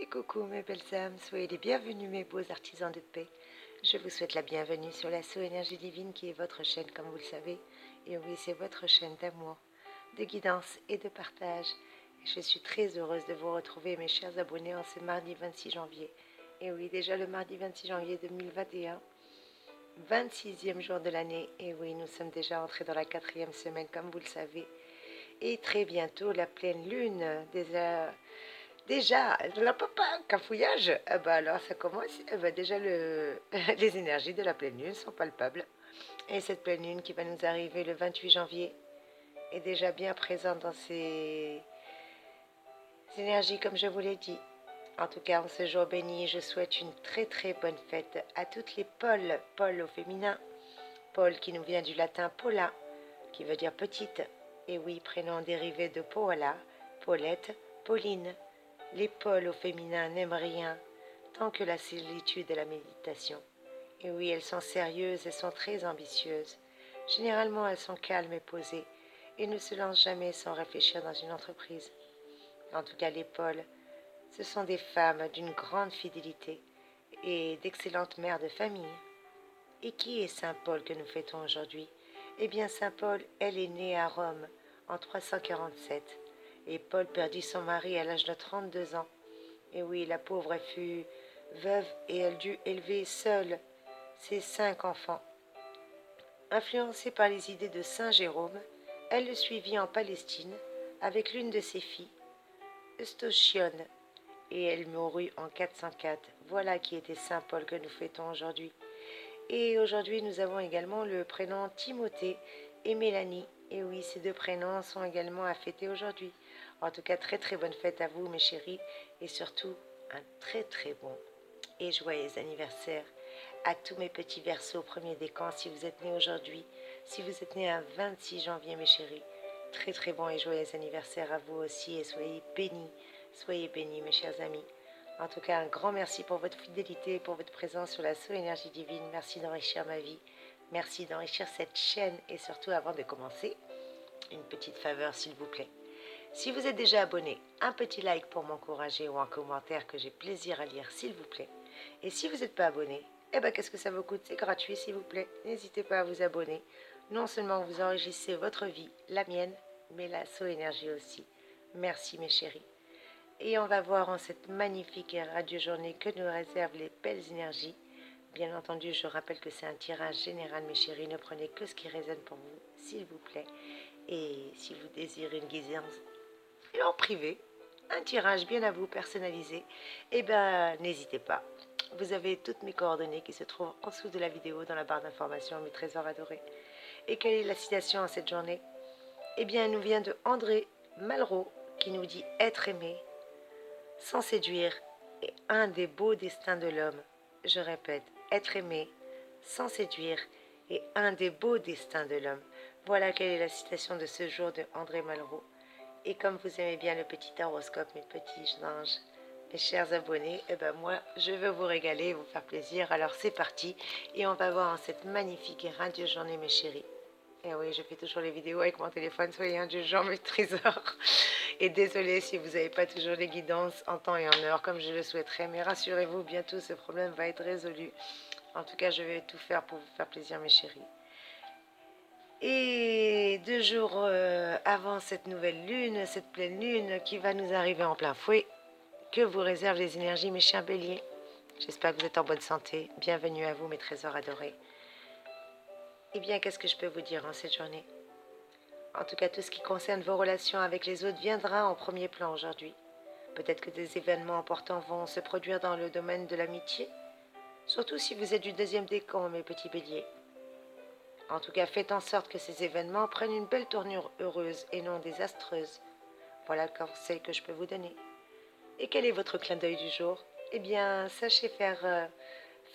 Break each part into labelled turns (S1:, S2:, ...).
S1: Et coucou mes belles âmes, soyez les bienvenus mes beaux artisans de paix. Je vous souhaite la bienvenue sur la Énergie Divine qui est votre chaîne comme vous le savez. Et oui, c'est votre chaîne d'amour, de guidance et de partage. Et je suis très heureuse de vous retrouver mes chers abonnés en ce mardi 26 janvier. Et oui, déjà le mardi 26 janvier 2021, 26e jour de l'année. Et oui, nous sommes déjà entrés dans la 4e semaine comme vous le savez. Et très bientôt la pleine lune, déjà, papa, cafouillage, alors ça commence. Déjà, les énergies de la pleine lune sont palpables. Et cette pleine lune qui va nous arriver le 28 janvier est déjà bien présente dans ces énergies, comme je vous l'ai dit. En tout cas, en ce jour béni, je souhaite une très très bonne fête à toutes les Paules, Paul au féminin. Paul qui nous vient du latin Paula, qui veut dire petite. Et oui, prénom dérivé de Paola, Paulette, Pauline. Les Paules au féminin n'aiment rien, tant que la solitude et la méditation. Et oui, elles sont sérieuses et sont très ambitieuses. Généralement, elles sont calmes et posées, et ne se lancent jamais sans réfléchir dans une entreprise. En tout cas, les Paules, ce sont des femmes d'une grande fidélité et d'excellentes mères de famille. Et qui est Saint Paul que nous fêtons aujourd'hui? Eh bien, Saint Paul, elle est née à Rome en 347, et Paul perdit son mari à l'âge de 32 ans. Et oui, la pauvre fut veuve et elle dut élever seule ses 5 enfants. Influencée par les idées de Saint Jérôme, elle le suivit en Palestine avec l'une de ses filles, Eustochione, et elle mourut en 404. Voilà qui était Saint Paul que nous fêtons aujourd'hui. Et aujourd'hui, nous avons également le prénom Timothée et Mélanie. Et oui, ces deux prénoms sont également à fêter aujourd'hui. En tout cas, très très bonne fête à vous, mes chéris, et surtout, un très très bon et joyeux anniversaire à tous mes petits Verseaux premier décan si vous êtes nés aujourd'hui, si vous êtes nés un 26 janvier, mes chéris. Très très bon et joyeux anniversaire à vous aussi et soyez bénis, mes chers amis. En tout cas, un grand merci pour votre fidélité et pour votre présence sur la Énergie Divine. Merci d'enrichir ma vie. Merci d'enrichir cette chaîne. Et surtout, avant de commencer, une petite faveur, s'il vous plaît. Si vous êtes déjà abonné, un petit like pour m'encourager ou un commentaire que j'ai plaisir à lire, s'il vous plaît. Et si vous n'êtes pas abonné, qu'est-ce que ça vous coûte? C'est gratuit, s'il vous plaît. N'hésitez pas à vous abonner. Non seulement vous enrichissez votre vie, la mienne, mais la Énergie aussi. Merci, mes chéris. Et on va voir en cette magnifique et radieuse journée que nous réservent les belles énergies. Bien entendu, je rappelle que c'est un tirage général, mes chéris. Ne prenez que ce qui résonne pour vous, s'il vous plaît. Et si vous désirez une guidance en privé, un tirage bien à vous, personnalisé, n'hésitez pas. Vous avez toutes mes coordonnées qui se trouvent en dessous de la vidéo dans la barre d'information, mes trésors adorés. Et quelle est la citation en cette journée? Elle nous vient de André Malraux qui nous dit « Être aimé sans séduire est un des beaux destins de l'homme. » Je répète, être aimé sans séduire est un des beaux destins de l'homme. Voilà quelle est la citation de ce jour de André Malraux. Et comme vous aimez bien le petit horoscope, mes petits anges, mes chers abonnés, moi, je veux vous régaler et vous faire plaisir. Alors c'est parti et on va voir en cette magnifique et radieuse journée, mes chéris. Et oui, je fais toujours les vidéos avec mon téléphone, soyez indulgents, mes trésors. Et désolé si vous n'avez pas toujours les guidances en temps et en heure comme je le souhaiterais, mais rassurez-vous, bientôt ce problème va être résolu. En tout cas, je vais tout faire pour vous faire plaisir, mes chéris. Et 2 jours avant cette nouvelle lune, cette pleine lune qui va nous arriver en plein fouet, que vous réservent les énergies, mes chers béliers? J'espère que vous êtes en bonne santé. Bienvenue à vous, mes trésors adorés. Eh bien, qu'est-ce que je peux vous dire en cette journée? En tout cas, tout ce qui concerne vos relations avec les autres viendra en premier plan aujourd'hui. Peut-être que des événements importants vont se produire dans le domaine de l'amitié, surtout si vous êtes du 2e décan, mes petits béliers. En tout cas, faites en sorte que ces événements prennent une belle tournure heureuse et non désastreuse. Voilà le conseil que je peux vous donner. Et quel est votre clin d'œil du jour? Eh bien, sachez faire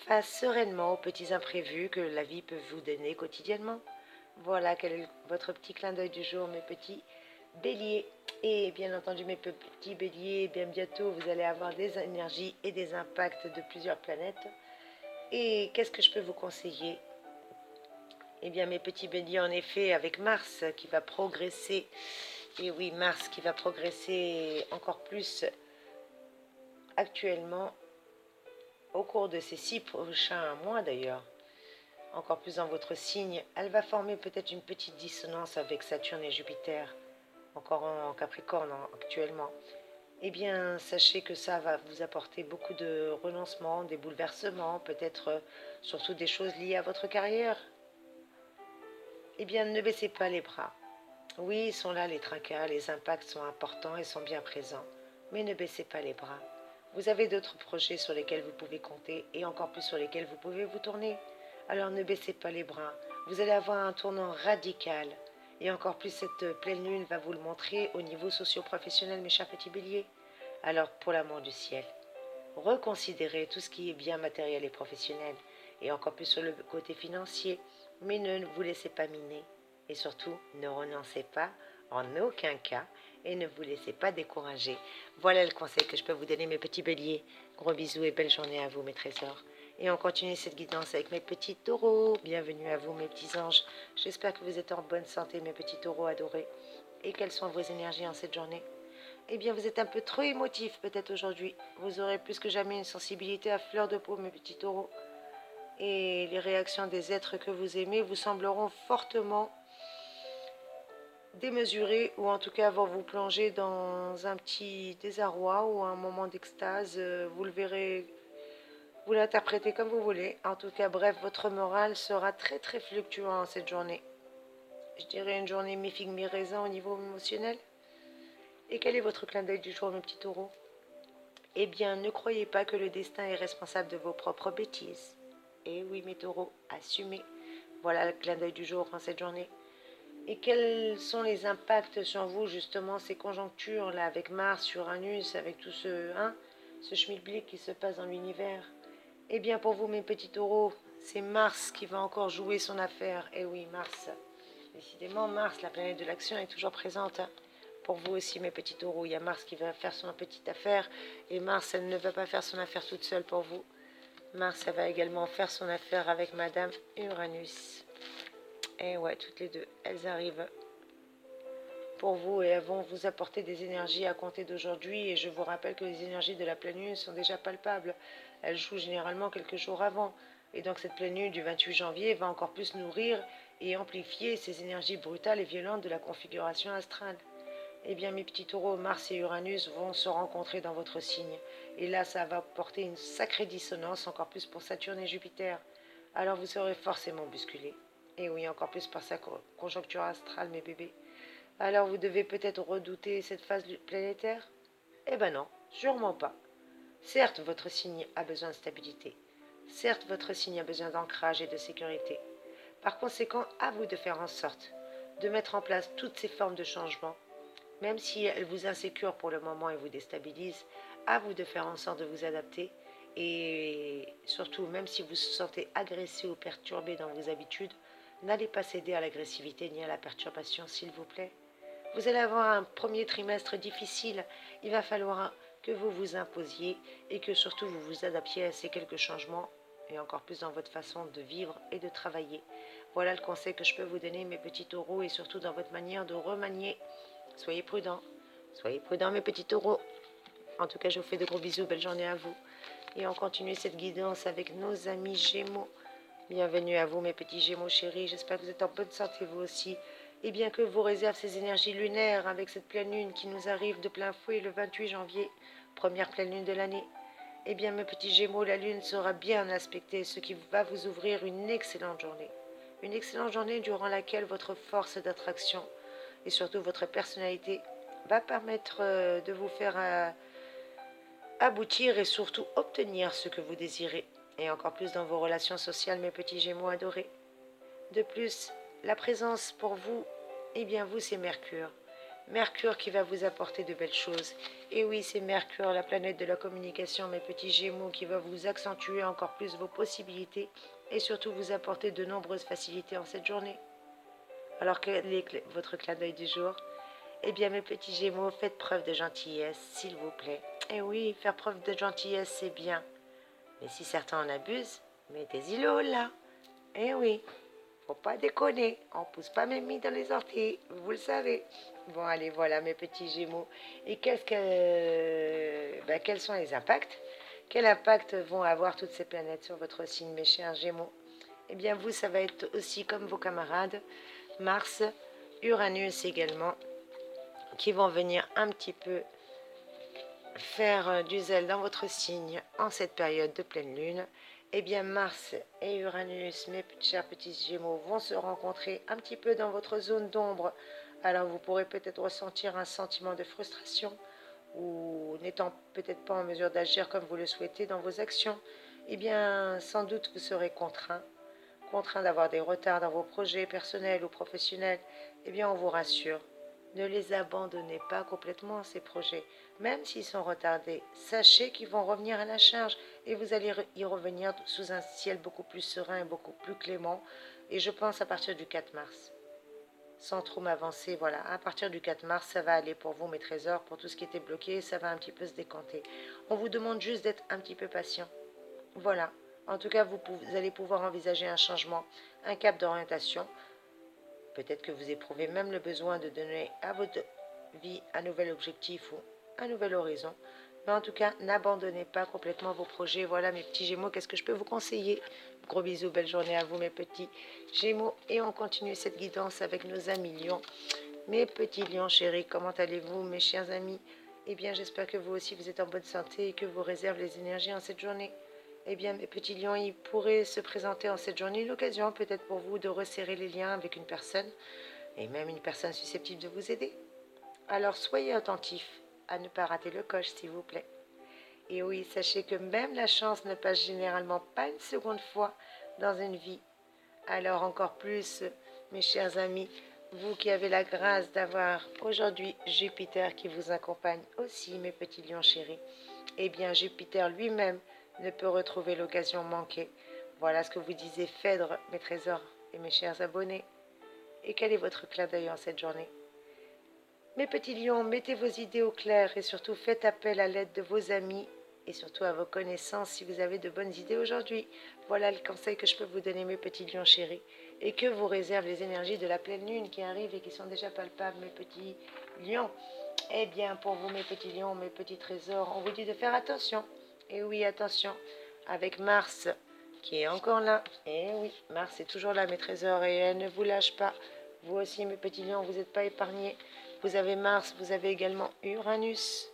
S1: face sereinement aux petits imprévus que la vie peut vous donner quotidiennement. Voilà quel est votre petit clin d'œil du jour, mes petits béliers. Et bien entendu, mes petits béliers, bien bientôt, vous allez avoir des énergies et des impacts de plusieurs planètes. Et qu'est-ce que je peux vous conseiller? Eh bien, mes petits béliers, en effet, avec Mars qui va progresser, et oui, Mars qui va progresser encore plus actuellement, au cours de ces 6 prochains mois d'ailleurs, encore plus dans votre signe, elle va former peut-être une petite dissonance avec Saturne et Jupiter, encore en Capricorne actuellement. Eh bien, sachez que ça va vous apporter beaucoup de renoncements, des bouleversements, peut-être surtout des choses liées à votre carrière. Eh bien, ne baissez pas les bras. Oui, ils sont là, les tracas, les impacts sont importants et sont bien présents. Mais ne baissez pas les bras. Vous avez d'autres projets sur lesquels vous pouvez compter et encore plus sur lesquels vous pouvez vous tourner. Alors ne baissez pas les bras. Vous allez avoir un tournant radical. Et encore plus cette pleine lune va vous le montrer au niveau socio-professionnel, mes chers petits béliers. Alors, pour l'amour du ciel, reconsidérez tout ce qui est bien matériel et professionnel, et encore plus sur le côté financier, mais ne vous laissez pas miner. Et surtout, ne renoncez pas en aucun cas et ne vous laissez pas décourager. Voilà le conseil que je peux vous donner, mes petits béliers. Gros bisous et belle journée à vous, mes trésors. Et on continue cette guidance avec mes petits taureaux. Bienvenue à vous, mes petits anges. J'espère que vous êtes en bonne santé, mes petits taureaux adorés. Et quelles sont vos énergies en cette journée? Eh bien, vous êtes un peu trop émotif peut-être aujourd'hui. Vous aurez plus que jamais une sensibilité à fleur de peau, mes petits taureaux. Et les réactions des êtres que vous aimez vous sembleront fortement démesurées, ou en tout cas vont vous plonger dans un petit désarroi ou un moment d'extase. Vous le verrez, vous l'interprétez comme vous voulez. En tout cas, bref, votre morale sera très très fluctuant cette journée. Je dirais une journée mi-figue mi-raisin au niveau émotionnel. Et quel est votre clin d'œil du jour, mes petits taureaux? Eh bien, ne croyez pas que le destin est responsable de vos propres bêtises. Eh oui, mes taureaux, assumez. Voilà le clin d'œil du jour en cette journée. Et quels sont les impacts sur vous, justement, ces conjonctures-là, avec Mars, Uranus, avec tout ce schmilblick qui se passe dans l'univers? Eh bien, pour vous, mes petits taureaux, c'est Mars qui va encore jouer son affaire. Eh oui, Mars. Décidément, Mars, la planète de l'action, est toujours présente. Pour vous aussi, mes petits taureaux, il y a Mars qui va faire son petite affaire. Et Mars, elle ne va pas faire son affaire toute seule pour vous. Mars, elle va également faire son affaire avec Madame Uranus. Et ouais, toutes les deux, elles arrivent pour vous et elles vont vous apporter des énergies à compter d'aujourd'hui. Et je vous rappelle que les énergies de la pleine lune sont déjà palpables. Elles jouent généralement quelques jours avant. Et donc cette pleine lune du 28 janvier va encore plus nourrir et amplifier ces énergies brutales et violentes de la configuration astrale. Eh bien, mes petits taureaux, Mars et Uranus vont se rencontrer dans votre signe. Et là, ça va porter une sacrée dissonance, encore plus pour Saturne et Jupiter. Alors vous serez forcément bousculés. Et oui, encore plus par sa conjoncture astrale, mes bébés. Alors vous devez peut-être redouter cette phase planétaire? Eh ben non, sûrement pas. Certes, votre signe a besoin de stabilité. Certes, votre signe a besoin d'ancrage et de sécurité. Par conséquent, à vous de faire en sorte de mettre en place toutes ces formes de changement. Même si elles vous insécurent pour le moment et vous déstabilisent, à vous de faire en sorte de vous adapter. Et surtout, même si vous vous sentez agressé ou perturbé dans vos habitudes, n'allez pas céder à l'agressivité ni à la perturbation, s'il vous plaît. Vous allez avoir un premier trimestre difficile. Il va falloir que vous vous imposiez et que surtout vous vous adaptiez à ces quelques changements et encore plus dans votre façon de vivre et de travailler. Voilà le conseil que je peux vous donner, mes petits taureaux, et surtout dans votre manière de remanier. Soyez prudents. Soyez prudents, mes petits taureaux. En tout cas, je vous fais de gros bisous. Belle journée à vous. Et on continue cette guidance avec nos amis Gémeaux. Bienvenue à vous, mes petits Gémeaux chéris. J'espère que vous êtes en bonne santé, vous aussi. Et bien que vous réserve ces énergies lunaires avec cette pleine lune qui nous arrive de plein fouet le 28 janvier, première pleine lune de l'année. Eh bien, mes petits Gémeaux, la lune sera bien aspectée, ce qui va vous ouvrir une excellente journée. Une excellente journée durant laquelle votre force d'attraction et surtout votre personnalité va permettre de vous faire aboutir et surtout obtenir ce que vous désirez. Et encore plus dans vos relations sociales, mes petits Gémeaux adorés. De plus, la présence pour vous, eh bien vous, c'est Mercure. Mercure qui va vous apporter de belles choses. Et oui, c'est Mercure, la planète de la communication, mes petits Gémeaux, qui va vous accentuer encore plus vos possibilités et surtout vous apporter de nombreuses facilités en cette journée. Alors quel est votre clin d'œil du jour? Eh bien, mes petits Gémeaux, faites preuve de gentillesse, s'il vous plaît. Eh oui, faire preuve de gentillesse, c'est bien. Mais si certains en abusent, mettez-y l'eau là. Eh oui, faut pas déconner. On pousse pas Mémie dans les orties, vous le savez. Bon, allez, voilà mes petits Gémeaux. Et quels sont les impacts? Quel impact vont avoir toutes ces planètes sur votre signe, mes chers Gémeaux? Eh bien, vous, ça va être aussi comme vos camarades, Mars, Uranus également, qui vont venir un petit peu faire du zèle dans votre signe en cette période de pleine lune. Eh bien, Mars et Uranus, mes chers petits Gémeaux, vont se rencontrer un petit peu dans votre zone d'ombre. Alors, vous pourrez peut-être ressentir un sentiment de frustration ou n'étant peut-être pas en mesure d'agir comme vous le souhaitez dans vos actions. Eh bien, sans doute vous serez contraint d'avoir des retards dans vos projets personnels ou professionnels. Eh bien, on vous rassure. Ne les abandonnez pas complètement, ces projets. Même s'ils sont retardés, sachez qu'ils vont revenir à la charge et vous allez y revenir sous un ciel beaucoup plus serein et beaucoup plus clément. Et je pense à partir du 4 mars. Sans trop m'avancer, voilà, à partir du 4 mars, ça va aller pour vous, mes trésors, pour tout ce qui était bloqué, ça va un petit peu se décanter. On vous demande juste d'être un petit peu patient. Voilà. En tout cas, vous allez pouvoir envisager un changement, un cap d'orientation. Peut-être que vous éprouvez même le besoin de donner à votre vie un nouvel objectif ou un nouvel horizon. Mais en tout cas, n'abandonnez pas complètement vos projets. Voilà mes petits Gémeaux, qu'est-ce que je peux vous conseiller? Gros bisous, belle journée à vous mes petits Gémeaux. Et on continue cette guidance avec nos amis lions. Mes petits lions chéris, comment allez-vous mes chers amis? Eh bien, j'espère que vous aussi vous êtes en bonne santé et que vous réservez les énergies en cette journée. Eh bien, mes petits lions, il pourrait se présenter en cette journée l'occasion peut-être pour vous de resserrer les liens avec une personne, et même une personne susceptible de vous aider. Alors, soyez attentifs à ne pas rater le coche, s'il vous plaît. Et oui, sachez que même la chance ne passe généralement pas une seconde fois dans une vie. Alors, encore plus, mes chers amis, vous qui avez la grâce d'avoir aujourd'hui Jupiter qui vous accompagne aussi, mes petits lions chéris, eh bien, Jupiter lui-même ne peut retrouver l'occasion manquée. Voilà ce que vous disait Phèdre, mes trésors et mes chers abonnés. Et quel est votre clin d'œil en cette journée? Mes petits lions, mettez vos idées au clair et surtout faites appel à l'aide de vos amis et surtout à vos connaissances si vous avez de bonnes idées aujourd'hui. Voilà le conseil que je peux vous donner, mes petits lions chéris. Et que vous réservent les énergies de la pleine lune qui arrivent et qui sont déjà palpables, mes petits lions. Eh bien, pour vous, mes petits lions, mes petits trésors, on vous dit de faire attention. Et oui, attention, avec Mars qui est encore là. Et oui, Mars est toujours là, mes trésors, et elle ne vous lâche pas. Vous aussi, mes petits lions, vous n'êtes pas épargnés. Vous avez Mars, vous avez également Uranus.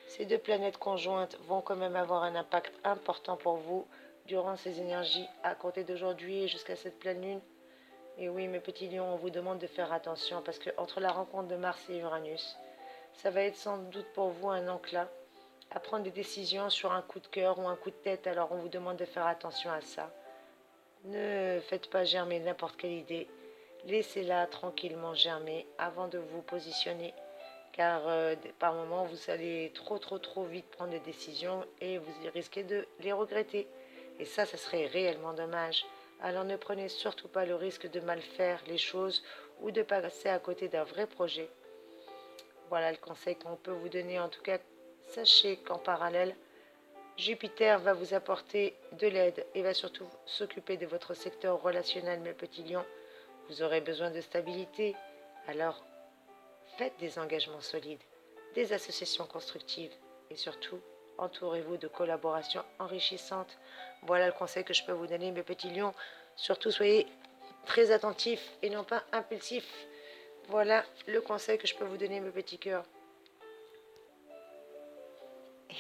S1: Ces deux planètes conjointes vont quand même avoir un impact important pour vous durant ces énergies à compter d'aujourd'hui et jusqu'à cette pleine lune. Et oui, mes petits lions, on vous demande de faire attention parce que entre la rencontre de Mars et Uranus, ça va être sans doute pour vous un enclin à prendre des décisions sur un coup de cœur ou un coup de tête. Alors on vous demande de faire attention à ça. Ne faites pas germer n'importe quelle idée. Laissez-la tranquillement germer avant de vous positionner. Car par moments, vous allez trop vite prendre des décisions et vous risquez de les regretter. Et ça serait réellement dommage. Alors ne prenez surtout pas le risque de mal faire les choses ou de passer à côté d'un vrai projet. Voilà le conseil qu'on peut vous donner. En tout cas, sachez qu'en parallèle, Jupiter va vous apporter de l'aide et va surtout s'occuper de votre secteur relationnel, mes petits lions. Vous aurez besoin de stabilité. Alors, faites des engagements solides, des associations constructives et surtout, entourez-vous de collaborations enrichissantes. Voilà le conseil que je peux vous donner, mes petits lions. Surtout, soyez très attentifs et non pas impulsifs. Voilà le conseil que je peux vous donner, mes petits cœurs.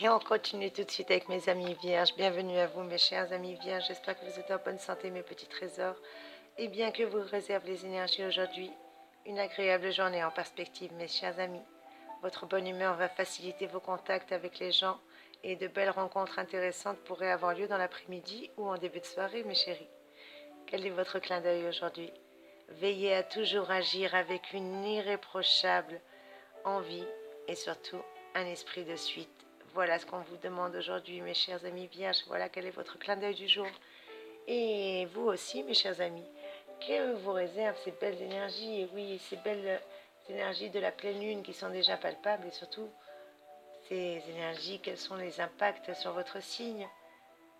S1: Et on continue tout de suite avec mes amis vierges. Bienvenue à vous, mes chers amis vierges. J'espère que vous êtes en bonne santé, mes petits trésors. Et bien que vous réservez les énergies aujourd'hui, une agréable journée en perspective, mes chers amis. Votre bonne humeur va faciliter vos contacts avec les gens et de belles rencontres intéressantes pourraient avoir lieu dans l'après-midi ou en début de soirée, mes chéris. Quel est votre clin d'œil aujourd'hui? Veillez à toujours agir avec une irréprochable envie et surtout un esprit de suite. Voilà ce qu'on vous demande aujourd'hui, mes chers amis vierges. Voilà quel est votre clin d'œil du jour. Et vous aussi, mes chers amis, que vous réserve ces belles énergies? Et oui, ces belles énergies de la pleine lune qui sont déjà palpables et surtout ces énergies, quels sont les impacts sur votre signe?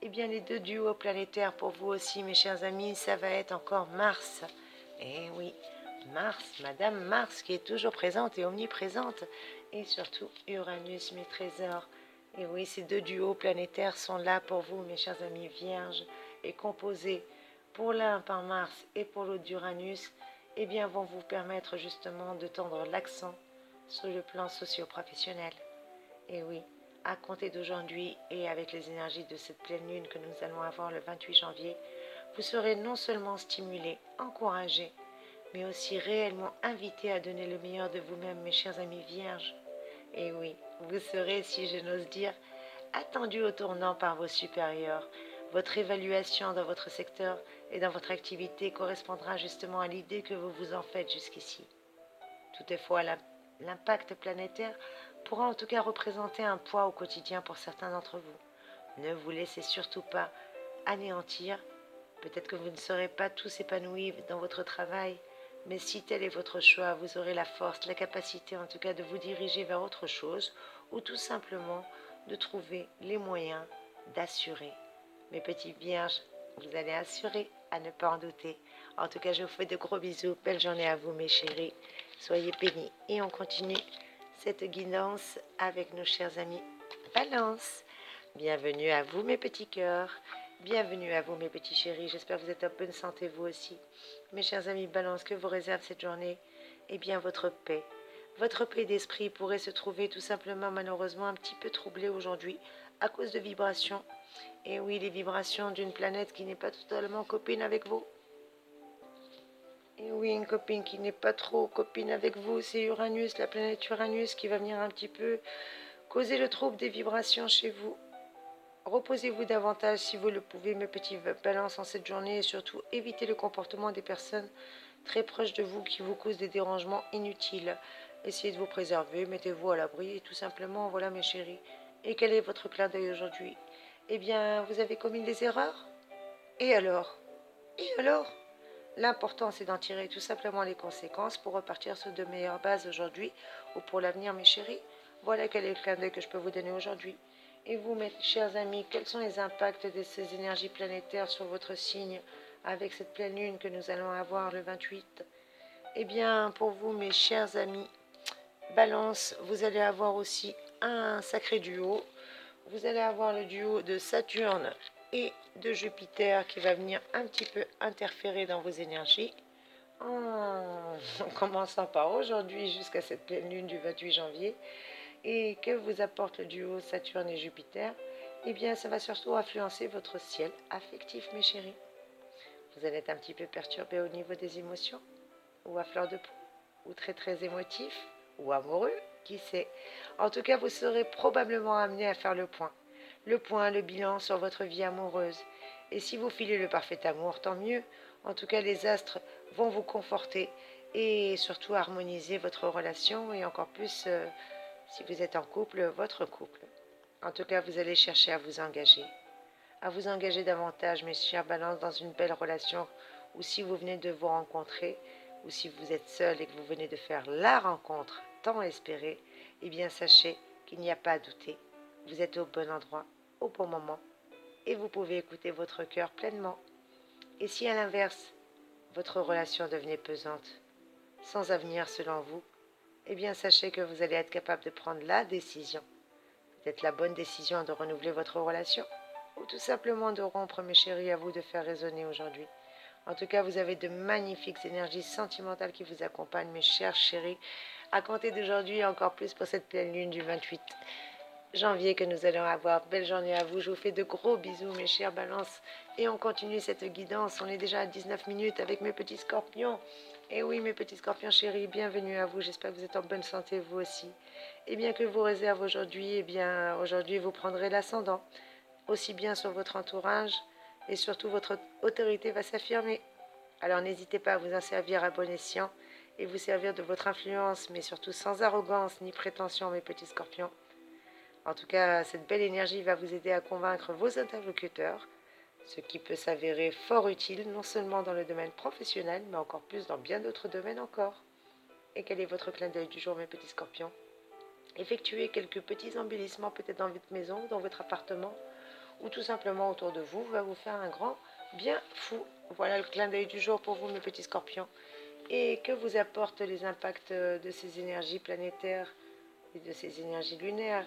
S1: Eh bien, les deux duos planétaires pour vous aussi, mes chers amis, ça va être encore Mars. Eh oui, Mars, Madame Mars, qui est toujours présente et omniprésente. Et surtout Uranus, mes trésors. Et oui, ces deux duos planétaires sont là pour vous, mes chers amis vierges, et composés pour l'un par Mars et pour l'autre d'Uranus, eh bien, vont vous permettre justement de tendre l'accent sur le plan socio-professionnel. Et oui, à compter d'aujourd'hui et avec les énergies de cette pleine lune que nous allons avoir le 28 janvier, vous serez non seulement stimulé, encouragé, mais aussi réellement invité à donner le meilleur de vous-même, mes chers amis vierges. Et oui, vous serez, si je n'ose dire, attendu au tournant par vos supérieurs. Votre évaluation dans votre secteur et dans votre activité correspondra justement à l'idée que vous vous en faites jusqu'ici. Toutefois, l'impact planétaire pourra en tout cas représenter un poids au quotidien pour certains d'entre vous. Ne vous laissez surtout pas anéantir. Peut-être que vous ne serez pas tous épanouis dans votre travail, mais si tel est votre choix, vous aurez la force, la capacité en tout cas de vous diriger vers autre chose, ou tout simplement de trouver les moyens d'assurer. Mes petits vierges, vous allez assurer, à ne pas en douter. En tout cas, je vous fais de gros bisous. Belle journée à vous, mes chéris. Soyez bénis. Et on continue cette guidance avec nos chers amis Balance. Bienvenue à vous, mes petits cœurs. Bienvenue à vous, mes petits chéris. J'espère que vous êtes en bonne santé, vous aussi. Mes chers amis Balance, que vous réserve cette journée? Eh bien, votre paix. Votre paix d'esprit pourrait se trouver tout simplement, malheureusement, un petit peu troublée aujourd'hui à cause de vibrations. Et oui, les vibrations d'une planète qui n'est pas totalement copine avec vous. Et oui, une copine qui n'est pas trop copine avec vous, c'est Uranus, la planète Uranus qui va venir un petit peu causer le trouble des vibrations chez vous. Reposez-vous davantage si vous le pouvez, mes petits balances, en cette journée, et surtout évitez le comportement des personnes très proches de vous qui vous causent des dérangements inutiles. Essayez de vous préserver, mettez-vous à l'abri et tout simplement, voilà mes chéris. Et quel est votre clin d'œil aujourd'hui? Eh bien, vous avez commis des erreurs? Et alors? Et alors? L'important, c'est d'en tirer tout simplement les conséquences pour repartir sur de meilleures bases aujourd'hui ou pour l'avenir, mes chéris. Voilà quel est le clin d'œil que je peux vous donner aujourd'hui. Et vous, mes chers amis, quels sont les impacts de ces énergies planétaires sur votre signe avec cette pleine lune que nous allons avoir le 28? Eh bien, pour vous, mes chers amis, Balance, vous allez avoir aussi un sacré duo. Vous allez avoir le duo de Saturne et de Jupiter qui va venir un petit peu interférer dans vos énergies. En commençant par aujourd'hui jusqu'à cette pleine lune du 28 janvier. Et que vous apporte le duo Saturne et Jupiter? Eh bien, ça va surtout influencer votre ciel affectif, mes chéris. Vous allez être un petit peu perturbé au niveau des émotions, ou à fleur de peau, ou très très émotif, ou amoureux, qui sait. En tout cas, vous serez probablement amené à faire le point, le bilan sur votre vie amoureuse. Et si vous filez le parfait amour, tant mieux. En tout cas, les astres vont vous conforter et surtout harmoniser votre relation et encore plus, si vous êtes en couple, votre couple. En tout cas, vous allez chercher à vous engager davantage, mes chers balances, dans une belle relation, ou si vous venez de vous rencontrer, ou si vous êtes seul et que vous venez de faire la rencontre tant espérée, eh bien sachez qu'il n'y a pas à douter. Vous êtes au bon endroit, au bon moment, et vous pouvez écouter votre cœur pleinement. Et si à l'inverse, votre relation devenait pesante, sans avenir selon vous, eh bien sachez que vous allez être capable de prendre la décision, peut-être la bonne décision de renouveler votre relation, ou tout simplement de rompre, mes chéris, à vous de faire résonner aujourd'hui. En tout cas, vous avez de magnifiques énergies sentimentales qui vous accompagnent, mes chers chéris. À compter d'aujourd'hui, encore plus pour cette pleine lune du 28 janvier que nous allons avoir. Belle journée à vous. Je vous fais de gros bisous, mes chers balances. Et on continue cette guidance. On est déjà à 19 minutes avec mes petits scorpions. Et oui, mes petits scorpions chéris, bienvenue à vous. J'espère que vous êtes en bonne santé, vous aussi. Et bien que vous réserve aujourd'hui, eh bien, aujourd'hui, vous prendrez l'ascendant, aussi bien sur votre entourage, et surtout votre autorité va s'affirmer. Alors n'hésitez pas à vous en servir à bon escient et vous servir de votre influence, mais surtout sans arrogance ni prétention, mes petits scorpions. En tout cas, cette belle énergie va vous aider à convaincre vos interlocuteurs, ce qui peut s'avérer fort utile, non seulement dans le domaine professionnel, mais encore plus dans bien d'autres domaines encore. Et quel est votre clin d'œil du jour, mes petits scorpions? Effectuez quelques petits embellissements peut-être dans votre maison, dans votre appartement, ou tout simplement autour de vous, va vous faire un grand bien fou. Voilà le clin d'œil du jour pour vous, mes petits scorpions. Et que vous apportent les impacts de ces énergies planétaires et de ces énergies lunaires?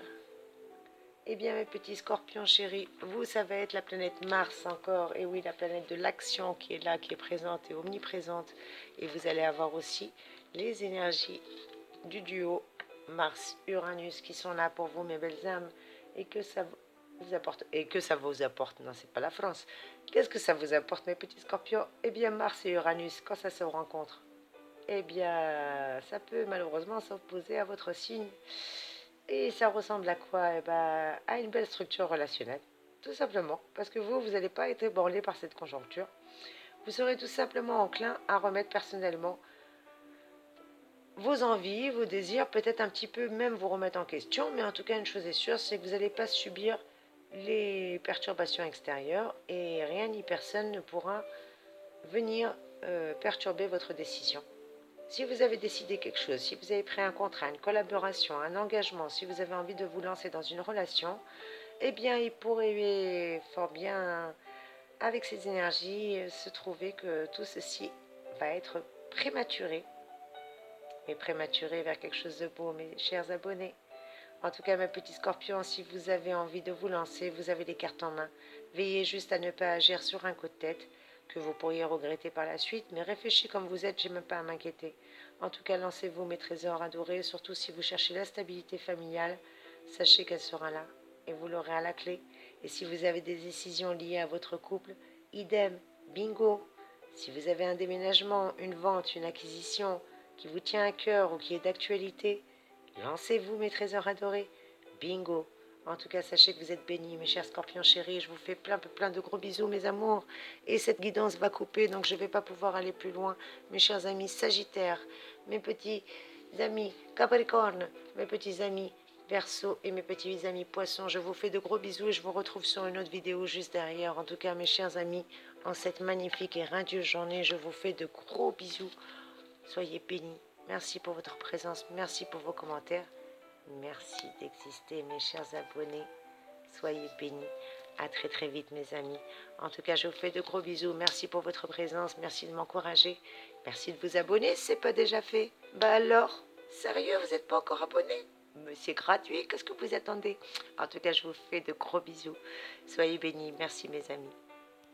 S1: Eh bien, mes petits scorpions chéris, vous, ça va être la planète Mars encore. Et oui, la planète de l'action qui est là, qui est présente et omniprésente. Et vous allez avoir aussi les énergies du duo Mars-Uranus qui sont là pour vous, mes belles âmes. Et que ça vous apporte. Et que ça vous apporte. Non, c'est pas la France. Qu'est-ce que ça vous apporte, mes petits scorpions? Eh bien, Mars et Uranus, quand ça se rencontre, eh bien, ça peut malheureusement s'opposer à votre signe. Et ça ressemble à quoi? Eh ben, à une belle structure relationnelle, tout simplement. Parce que vous n'allez pas être ébranlé par cette conjoncture. Vous serez tout simplement enclin à remettre personnellement vos envies, vos désirs, peut-être un petit peu même vous remettre en question. Mais en tout cas, une chose est sûre, c'est que vous n'allez pas subir les perturbations extérieures et rien ni personne ne pourra venir perturber votre décision. Si vous avez décidé quelque chose, si vous avez pris un contrat, une collaboration, un engagement, si vous avez envie de vous lancer dans une relation, eh bien, il pourrait fort bien, avec ces énergies, se trouver que tout ceci va être prématuré, mais prématuré vers quelque chose de beau, mes chers abonnés. En tout cas, mes petits scorpions, si vous avez envie de vous lancer, vous avez les cartes en main. Veillez juste à ne pas agir sur un coup de tête, que vous pourriez regretter par la suite, mais réfléchissez comme vous êtes, j'ai même pas à m'inquiéter. En tout cas, lancez-vous, mes trésors adorés, surtout si vous cherchez la stabilité familiale, sachez qu'elle sera là, et vous l'aurez à la clé. Et si vous avez des décisions liées à votre couple, idem, bingo. Si vous avez un déménagement, une vente, une acquisition qui vous tient à cœur ou qui est d'actualité, lancez-vous, mes trésors adorés. Bingo. En tout cas, sachez que vous êtes bénis, mes chers scorpions chéris. Je vous fais plein de gros bisous, mes amours. Et cette guidance va couper, donc je ne vais pas pouvoir aller plus loin. Mes chers amis Sagittaires, mes petits amis Capricorne, mes petits amis Verseau et mes petits amis Poissons, je vous fais de gros bisous et je vous retrouve sur une autre vidéo juste derrière. En tout cas, mes chers amis, en cette magnifique et radieuse journée, je vous fais de gros bisous. Soyez bénis. Merci pour votre présence, merci pour vos commentaires. Merci d'exister, mes chers abonnés. Soyez bénis. À très très vite, mes amis. En tout cas, je vous fais de gros bisous. Merci pour votre présence. Merci de m'encourager. Merci de vous abonner si ce n'est pas déjà fait. Bah alors, sérieux, vous n'êtes pas encore abonné? Mais c'est gratuit, qu'est-ce que vous attendez? En tout cas, je vous fais de gros bisous. Soyez bénis. Merci, mes amis.